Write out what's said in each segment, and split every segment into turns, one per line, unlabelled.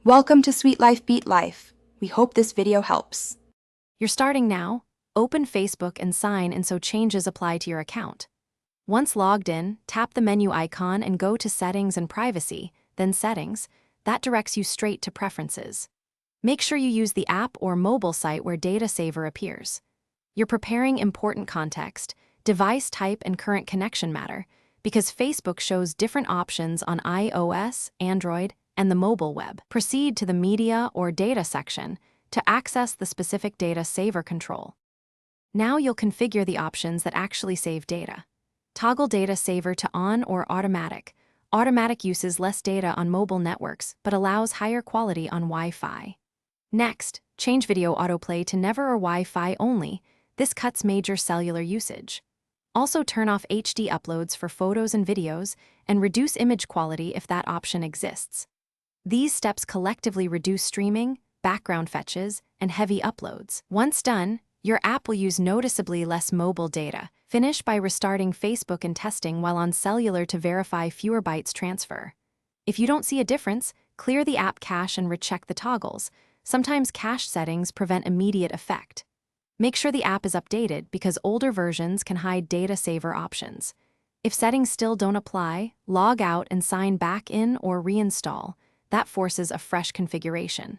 Welcome to Sweet Life Beat Life. We hope this video helps.
You're starting now. Open Facebook and sign in so changes apply to your account. Once logged in, tap the menu icon and go to Settings and Privacy, then Settings. That directs you straight to Preferences. Make sure you use the app or mobile site where Data Saver appears. You're preparing important context. Device type and current connection matter, because Facebook shows different options on iOS, Android, and the mobile web. Proceed to the Media or Data section to access the specific Data Saver control. Now you'll configure the options that actually save data. Toggle Data Saver to On or Automatic. Automatic uses less data on mobile networks but allows higher quality on Wi-Fi. Next, change Video Autoplay to Never or Wi-Fi only. This cuts major cellular usage. Also turn off HD uploads for photos and videos and reduce image quality if that option exists. These steps collectively reduce streaming, background fetches, and heavy uploads. Once done, your app will use noticeably less mobile data. Finish by restarting Facebook and testing while on cellular to verify fewer bytes transfer. If you don't see a difference, clear the app cache and recheck the toggles. Sometimes cache settings prevent immediate effect. Make sure the app is updated because older versions can hide data saver options. If settings still don't apply, log out and sign back in or reinstall. That forces a fresh configuration.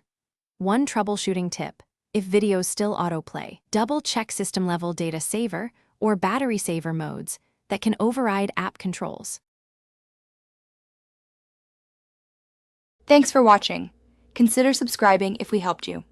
One troubleshooting tip: if videos still autoplay, double-check system-level data saver or battery saver modes that can override app controls.
Thanks for watching. Consider subscribing if we helped you.